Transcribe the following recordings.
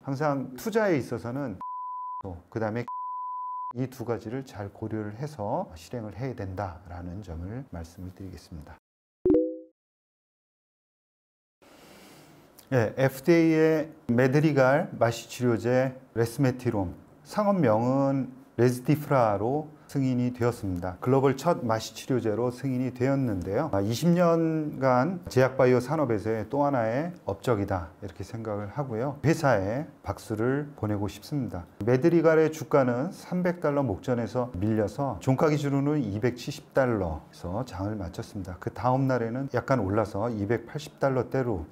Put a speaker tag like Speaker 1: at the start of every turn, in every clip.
Speaker 1: 항상 투자에 있어서는 그 다음에 이 두 가지를 잘 고려를 해서 실행을 해야 된다라는 점을 말씀을 드리겠습니다. 네, FDA의 메드리갈 마취치료제 레스메티롬, 상업명은 레즈디프라로 승인이 되었습니다. 글로벌 첫 마취치료제로 승인이 되었는데요. 20년간 제약바이오 산업에서의 또 하나의 업적이다 이렇게 생각을 하고요. 회사에 박수를 보내고 싶습니다. 메드리갈의 주가는 $300 목전에서 밀려서 종가 기준으로는 $270에서 장을 마쳤습니다. 그 다음 날에는 약간 올라서 $280대로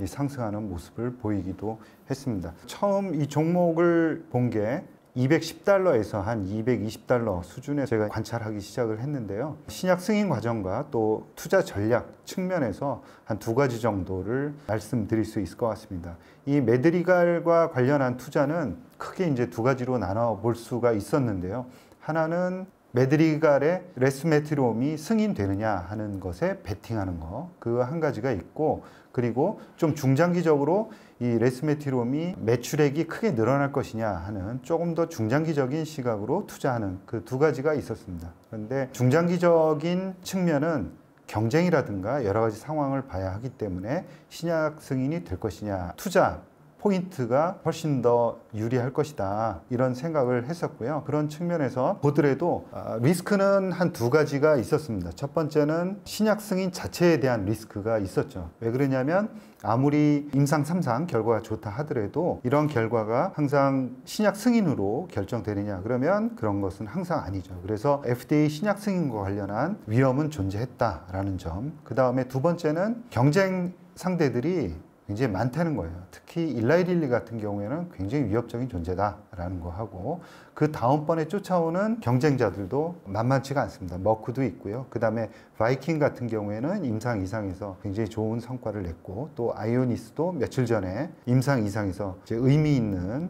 Speaker 1: 상승하는 모습을 보이기도 했습니다. 처음 이 종목을 본 게 $210에서 한 $220 수준에 제가 관찰하기 시작을 했는데요. 신약 승인 과정과 또 투자 전략 측면에서 한 두 가지 정도를 말씀드릴 수 있을 것 같습니다. 이 메드리갈과 관련한 투자는 크게 이제 두 가지로 나눠 볼 수가 있었는데요. 하나는 메드리갈의 레스메티롬이 승인되느냐 하는 것에 베팅하는 거, 그 한 가지가 있고, 그리고 좀 중장기적으로 이 레스메티롬이 매출액이 크게 늘어날 것이냐 하는 조금 더 중장기적인 시각으로 투자하는 그 두 가지가 있었습니다. 그런데 중장기적인 측면은 경쟁이라든가 여러 가지 상황을 봐야 하기 때문에 신약 승인이 될 것이냐, 투자 포인트가 훨씬 더 유리할 것이다 이런 생각을 했었고요. 그런 측면에서 보더라도 리스크는 한 두 가지가 있었습니다. 첫 번째는 신약 승인 자체에 대한 리스크가 있었죠. 왜 그러냐면 아무리 임상 3상 결과가 좋다 하더라도 이런 결과가 항상 신약 승인으로 결정되느냐 그러면 그런 것은 항상 아니죠. 그래서 FDA 신약 승인과 관련한 위험은 존재했다라는 점. 그 다음에 두 번째는 경쟁 상대들이 굉장히 많다는 거예요. 특히 일라이 릴리 같은 경우에는 굉장히 위협적인 존재다라는 거 하고, 그 다음번에 쫓아오는 경쟁자들도 만만치가 않습니다. 머크도 있고요. 그 다음에 바이킹 같은 경우에는 임상 이상에서 굉장히 좋은 성과를 냈고, 또 아이오니스도 며칠 전에 임상 이상에서 이제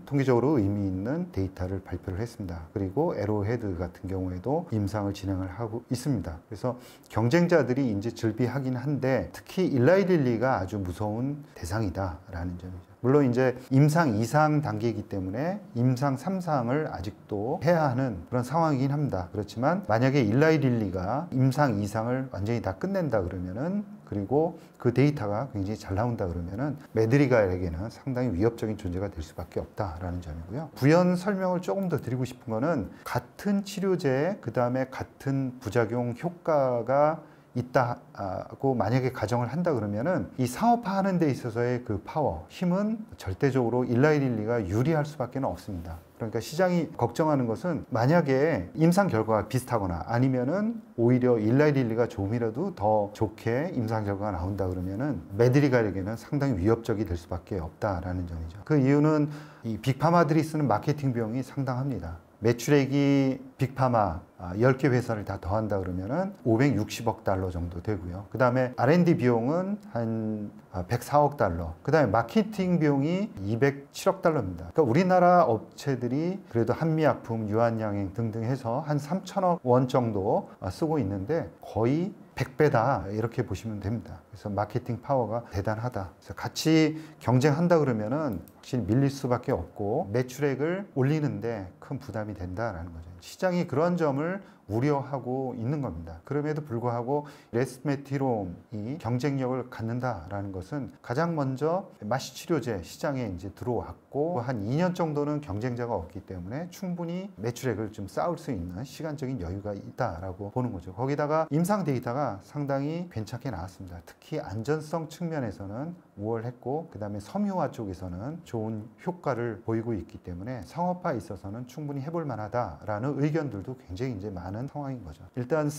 Speaker 1: 통계적으로 의미 있는 데이터를 발표를 했습니다. 그리고 에로헤드 같은 경우에도 임상을 진행을 하고 있습니다. 그래서 경쟁자들이 이제 즐비하긴 한데 특히 일라이 릴리가 아주 무서운 대상이다라는 점이죠. 물론 이제 임상 2상 단계이기 때문에 임상 3상을 아직도 해야 하는 그런 상황이긴 합니다. 그렇지만 만약에 일라이 릴리가 임상 2상을 완전히 다 끝낸다 그러면은, 그리고 그 데이터가 굉장히 잘 나온다 그러면은 메드리갈에게는 상당히 위협적인 존재가 될 수밖에 없다라는 점이고요. 부연 설명을 조금 더 드리고 싶은 거는 같은 치료제에 그 다음에 같은 부작용 효과가 있다고 만약에 가정을 한다 그러면은 이 상업화하는 데 있어서의 그 파워, 힘은 절대적으로 일라이 릴리가 유리할 수밖에 없습니다. 그러니까 시장이 걱정하는 것은 만약에 임상 결과가 비슷하거나 아니면은 오히려 일라이 릴리가 조금이라도 더 좋게 임상 결과가 나온다 그러면은 메드리갈에게는 상당히 위협적이 될 수밖에 없다라는 점이죠. 그 이유는 이 빅파마들이 쓰는 마케팅 비용이 상당합니다. 매출액이 빅파마 10개 회사를 다 더한다 그러면은 $560억 정도 되고요. 그 다음에 R&D 비용은 한 $104억, 그 다음에 마케팅 비용이 $207억입니다. 그러니까 우리나라 업체들이 그래도 한미약품, 유한양행 등등 해서 한 3천억 원 정도 쓰고 있는데 거의 100배다 이렇게 보시면 됩니다. 그래서 마케팅 파워가 대단하다. 그래서 같이 경쟁한다 그러면은 확실히 밀릴 수밖에 없고 매출액을 올리는데 큰 부담이 된다라는 거죠. 시장이 그런 점을 우려하고 있는 겁니다. 그럼에도 불구하고 레스메티롬이 경쟁력을 갖는다라는 것은 가장 먼저 마취치료제 시장에 이제 들어왔고 한 2년 정도는 경쟁자가 없기 때문에 충분히 매출액을 좀 쌓을 수 있는 시간적인 여유가 있다라고 보는 거죠. 거기다가 임상 데이터가 상당히 괜찮게 나왔습니다. 특히 안전성 측면에서는 우월했고 그 다음에 섬유화 쪽에서는 좋은 효과를 보이고 있기 때문에 상업화에 있어서는 충분히 해볼 만하다라는 의견들도 굉장히 이제 많은 상황인 거죠. 일단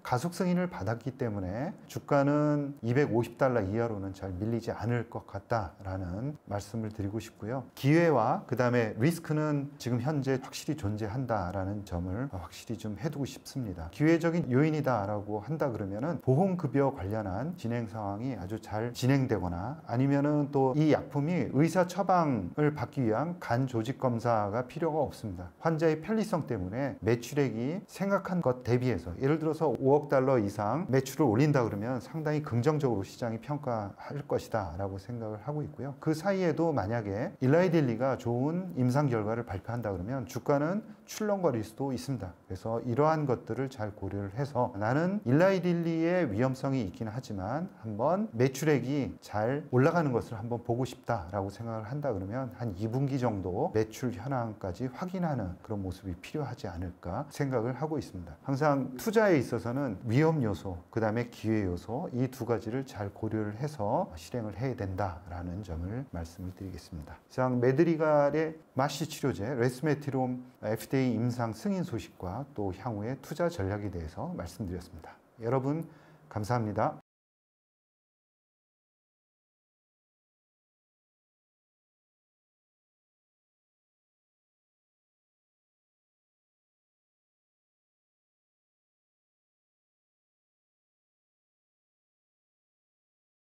Speaker 1: 가속 승인을 받았기 때문에 주가는 $250 이하로는 잘 밀리지 않을 것 같다라는 말씀을 드리고 싶고요. 기회와 그 다음에 리스크는 지금 현재 확실히 존재한다라는 점을 확실히 좀 해두고 싶습니다. 기회적인 요인이다라고 한다 그러면은 보험급여 관련한 진행 상황이 아주 잘 진행되거나 되거나 아니면은 또 이 약품이 의사 처방을 받기 위한 간 조직 검사가 필요가 없습니다. 환자의 편리성 때문에 매출액이 생각한 것 대비해서 예를 들어서 5억 달러 이상 매출을 올린다 그러면 상당히 긍정적으로 시장이 평가할 것이다 라고 생각을 하고 있고요. 그 사이에도 만약에 일라이 딜리가 좋은 임상 결과를 발표한다 그러면 주가는 출렁거릴 수도 있습니다. 그래서 이러한 것들을 잘 고려를 해서 나는 일라이 딜리의 위험성이 있긴 하지만 한번 매출액이 잘 올라가는 것을 한번 보고 싶다라고 생각을 한다 그러면 한 2분기 정도 매출 현황까지 확인하는 그런 모습이 필요하지 않을까 생각을 하고 있습니다. 항상 투자에 있어서는 위험 요소, 그 다음에 기회 요소 이 두 가지를 잘 고려를 해서 실행을 해야 된다라는 점을 말씀을 드리겠습니다. 이상 메드리갈의 마시 치료제 레스메티롬 FDA 임상 승인 소식과 또 향후의 투자 전략에 대해서 말씀드렸습니다. 여러분 감사합니다.